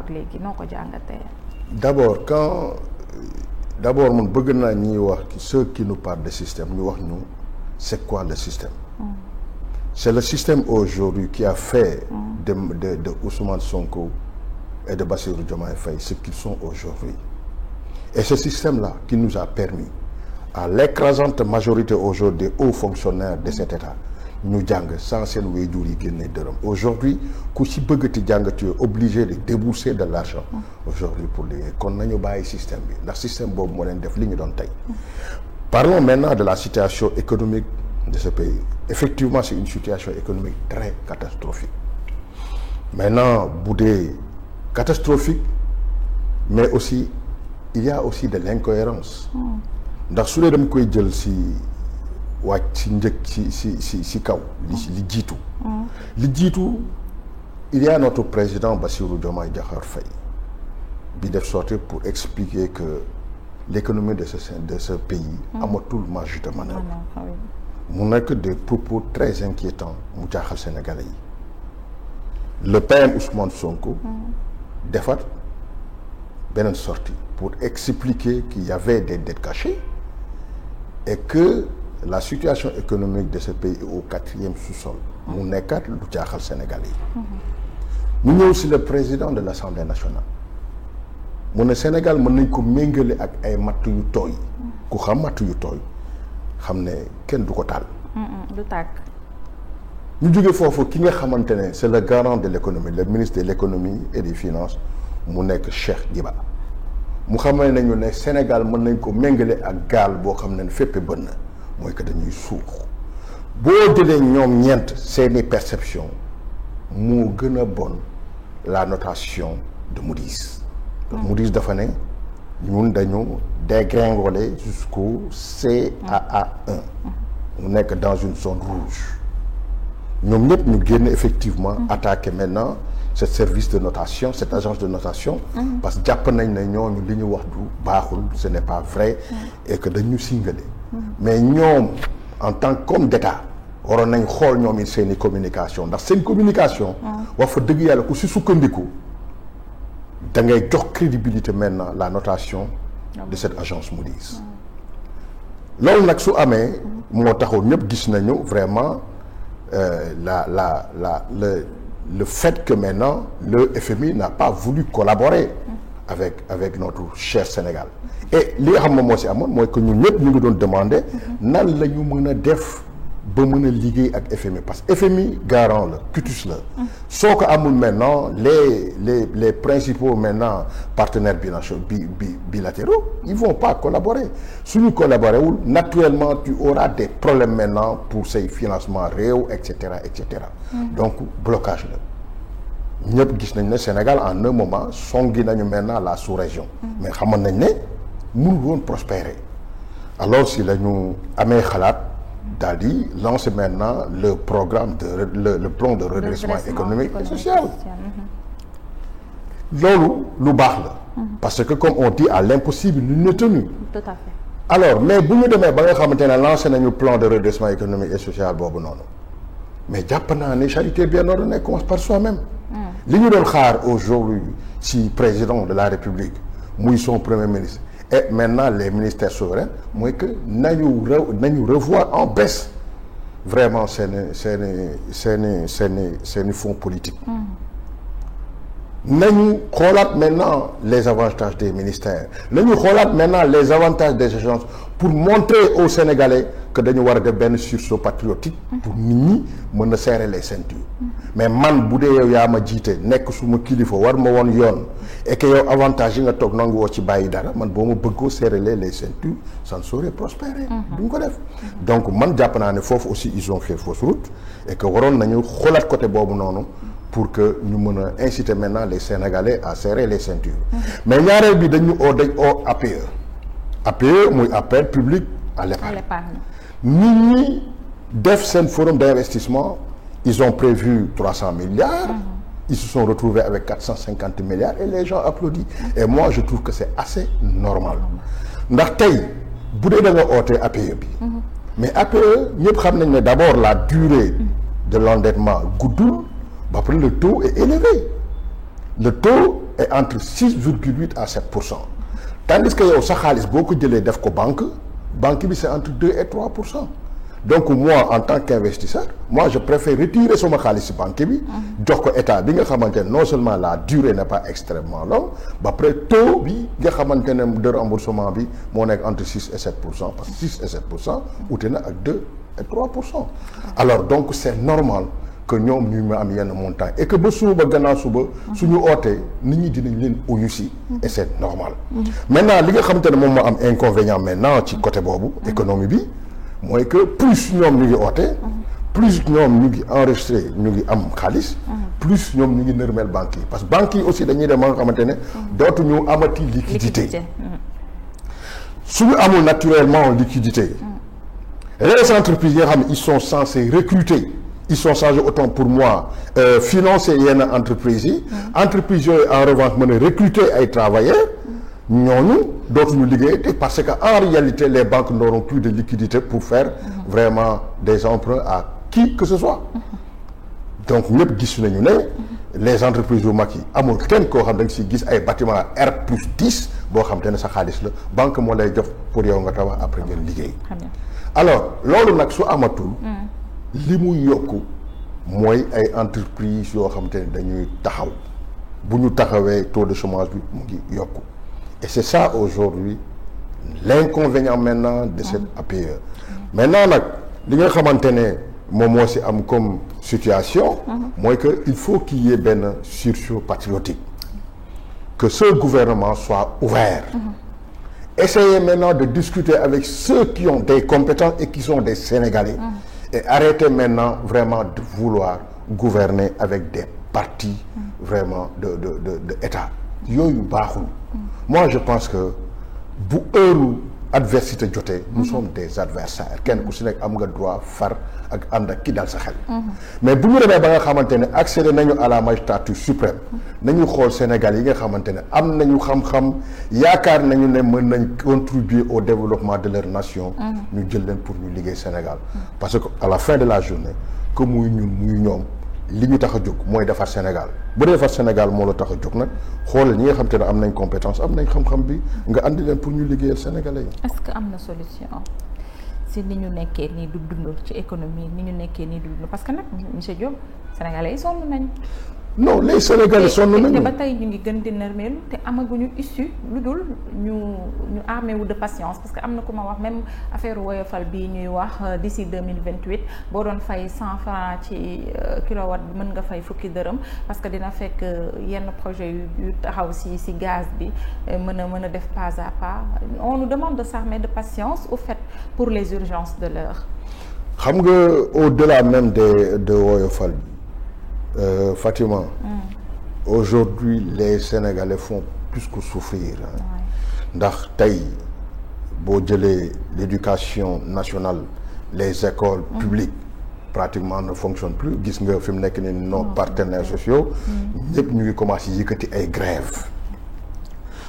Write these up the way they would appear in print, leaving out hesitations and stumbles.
ak léegi noo ko jàngatee. d'abord man bëgg naa ñuy wax ceux qui nous parlent de système ñu wax ñu c'est quoi le système. C'est le système aujourd'hui qui a fait de Ousmane Sonko et de Bassirou Diomaye Faye ce qu'ils sont aujourd'hui. Et ce système-là qui nous a permis, à l'écrasante majorité aujourd'hui des hauts fonctionnaires de cet État, ñu jàng sans seen waajur yi génne dërëm. Aujourd'hui ku ci bëggati jàng tu es obligé de débourser de l'argent aujourd'hui pour liggéey kon nañu bàyyi système bi ndax système boobu moo leen def li ñu doon tey. Parlons maintenant de la situation économique de ce pays. Effectivement, c'est une situation économique très catastrophique. Maintenant, bu dee catastrophique, mais aussi il y a aussi de l'incohérence. Ndax su dee dama koy jël si wàcc si njëkk si kaw li jiitu. Li jiitu il y a notre président Bassirou Diomaye Diakhar Faye bi def sortir pour expliquer que l'économie de ce pays amatul marge de manœuvre. Mu nekk des propos très inquiétants mu jaaxal Sénégalais yi. Le PM Ousmane Sonko defaat beneen sortie pour expliquer qu'il y avait des dettes cachées et que la situation économique de ce pays est au 4e sous-sol. Mu nekkaat lu jaaxal Sénégalais yi. Ñu ñëw si le président de l'Assemblée nationale mu ne Sénégal mën nañ ko méngale ak ay matt yu tooy. Ku xam matt yu tooy xam ne kenn du ko taal. du tàkk. ñu jóge foofu ki nga xamante ne c'est le garant de l'économie, le ministre de l'économie et des finances mu nekk Cheikh Diba mu xamal nañu ne Sénégal mën nañ ko méngale ak gaal boo xam ne fépp bën na mooy que dañuy suux. boo jëlee ñoom ñeent seeni perception moo gën a bon la notation de Moody's. Moody's dafa ne ñun dañu dégringoler jusqu'au CAA1 mu nekk dans une zone rouge. ñoom ñëpp ñu génn effectivement attaquer maintenant ce service de notation, cette agence de notation, parce que jàpp nañ ne ñooñu li ñu wax du baaxul, ce n'est pas vrai et que dañu singalé. Mais ñoom en tant qu'homme d'État waroon nañ xool ñoom it seeni communication ndax seen communication wax fa dëgg yàlla ku si sukkandiku da ngay jox crédibilité maintenant la notation de cette agence Moody's. loolu nag su amee moo taxoon ñëpp gis nañu vraiment le fait que maintenant le FMI n'a pas voulu collaborer avec notre cher Sénégal. Et li nga xam ne moo si amoon mooy que ñun ñëpp ñu ngi doon demander nan la ñu mën a def ba mën a liggéey ak FMI parce que FMI garant la cutus la soo ko amul maintenant les principaux maintenant partenaires bilatéraux ils vont pas collaborer suñu collaborer wul naturellement tu auras des problèmes maintenant pour say financement réew et cetera donc blocage la ñëpp gis nañ ne Sénégal en un moment songi nañu maintenant la sous-région mais xamoon nañ ne mënul woon prospérer alors si la ñu amee xalaat daal di lancer maintenant le programme le plan de redressement économique et social. loolu lu baax la. parce que comme on dit à l'impossible nul n'est tenu. Tout à fait. alors mais bu ñu demee ba nga xamante ne lancé nañu plan de redressement économique et social boobu noonu mais jàpp naa ne charité bien ordonnée commence par soi-même. li ñu doon xaar aujourd'hui si président de la République muy son premier ministre. Et maintenant les ministères souverains mooy que nañu revoir en baisse vraiment seeni fonds politiques. nañu xoolaat maintenant les avantages des ministères nañu xoolaat maintenant les avantages des agences pour montrer aux Sénégalais que dañu war a def benn sursaut patriotique pour nit ñi mën a serrer les ceintures. mais man bu dee yow yaa ma jiite nekk suma kilifa war ma woon yoon et que yow avantage yi nga toog nangu woo ci bàyyi dara man boo ma bëggoo serrer les ceintures ça ne saurait prospérer. duñ ko def donc man jàpp naa ne foofu aussi ils ont fait fausse route et que waroon nañu xoolaat côté boobu noonu pour que ñu mën a inciter maintenant les Sénégalais à serrer les ceintures. mais ñaareel bi dañ oo APE. APE muy appel public à l'épargne. nit ñi def seen forum d'investissement ils ont prévu 300 milliards. Ils se sont retrouvés avec 450 milliards et les gens applaudissent. Et moi je trouve que c'est assez normal ndax tey bu dee da nga oote APE bi. mais APE ñëpp xam nañ ne d'abord la durée de l'endettement guddul ba pare le taux est élevé le taux est entre 6,8 à 7%. Tandis que yow sa xaalis boo ko jëlee def ko banque bi c'est entre 2 et 3%. Donc moi en tant qu'investisseur moi je préfère retirer sama xaalis ci banque bi jox ko état bi nga xamante ne non seulement la durée n'est pas extrêmement longue ba après taux bi nga xamante ne de remboursement bi moo nekk entre 6 et 7% parce que 6 et 7% ute na ak 2 et 3%. Alors donc c'est normal que ñoom ñu am yenn montant et que ba suba ba gannaaw suba suñu ootee nit ñi dinañ leen uyu si et c'est normal. Maintenant li nga xamante ne moom moo am inconvénient maintenant ci côté boobu économie bi mooy que plus ñoom ñu ngi oote plus ñoom ñu ngi enregistré ñu ngi am xaalis plus ñoom ñu ngi nërmeel banques yi parce que banques yi aussi dañuy dem ba nga xamante ne dootuñu amati liquidité suñu amul naturellement liquidité les entreprises yi nga xam ne ils sont censés recruter ils sont censés autant pour moi financer yenn entreprises yi entreprises yooyu en revanche mën a recruter ay travailleurs ñooñu dootuñu liggéey parce que en réalité les banques n'auront plus de liquidité pour faire vraiment des emprunts à qui que ce soit donc ñëpp gis nañu ne les entreprises yu mag yi amul kenn koo xam da nga si gis ay bâtiment R+10 boo xam te ne sa xaalis la banque moo lay jox pour yow nga tabax après ngeen liggéey alors loolu nag su amatul li muy yokku mooy ay entreprises yoo xam te ne dañuy taxaw bu ñu taxawee taux de chômage bi mu ngi yokku et c'est ça aujourd'hui l'inconvénient maintenant de cette APE maintenant nag li nga xamante ne moom moo si am comme situation mooy que il faut qu'il y ait benn sursaut patriotique que ce gouvernement soit ouvert essayez maintenant de discuter avec ceux qui ont des compétences et qui sont des Sénégalais et arrêtez maintenant vraiment de vouloir gouverner avec des partis vraiment de État yooyu baaxul moi je pense que bu heure adversité jotee nous sommes des adversaires kenn ku si nekk am nga droit far ak ànd ak ki dal sa xel mais bu ñu demee ba nga xamante ne accéder nañu à la magistrature suprême nañu xool Sénégal yi nga xamante ne am nañu xam-xam yaakaar nañu ne mën nañ contribuer au développement de leur nation ñu jël leen pour ñu liggéey Sénégal parce que à la fin de la journée que muy ñun muy ñoom li ñu tax a jóg mooy defar Sénégal bu dee defar Sénégal moo la tax a jóg nag xoolal ñi nga xam te ne am nañ compétence am nañ xam-xam bi nga andi leen pour ñu liggéeyal Sénégalais yi. est-ce que am na solution si ni ñu nekkee nii du dund ci économie ni ñu nekkee nii du dund parce que nag monsieur Diop Sénégalais yi sonn nañ. non les Sénégalais sonn nañu te ba tey ñu ngi gën di nërmeelu te amaguñu issue lu dul ñu armé wu de patience parce que am na ku ma wax même affaire woyofal bii ñuy wax d'ici 2028 boo doon fay 100 francs ci kilowatt bi mën nga fay fukki dërëm parce que dina fekk yenn projet yu taxaw si gaz bi mën a def pas à pas on nous demande de s'armer de patience au fait pour les urgences de l'heure. xam nga au-delà même de woyofal bi Fatima, aujourd'hui les Sénégalais font plus que souffrir ndax tey boo jëlee l'éducation nationale les écoles publiques pratiquement ne fonctionnent plus gis nga fi mu nekk ni nos partenaires sociaux ñëpp ñu ngi commencé yëkkati ay grèves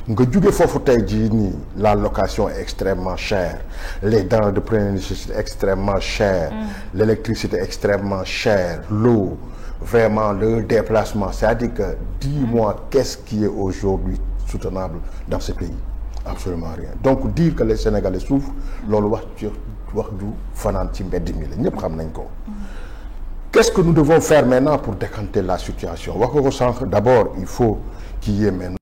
nga jóge foofu tey jii nii la location est extrêmement chère les denrées de première nécessité extrêmement chères l'électricité extrêmement chère l'eau vraiment le déplacement c'est-à-dire que dis-moi qu'est-ce qui est aujourd'hui soutenable dans ce pays absolument rien donc dire que les Sénégalais souffrent loolu wax du fanaan ci mbedd mi la ñëpp xam nañ ko qu'est-ce que nous devons faire maintenant pour décanter la situation wax ko sànq d'abord il faut qu'il y ait maintenant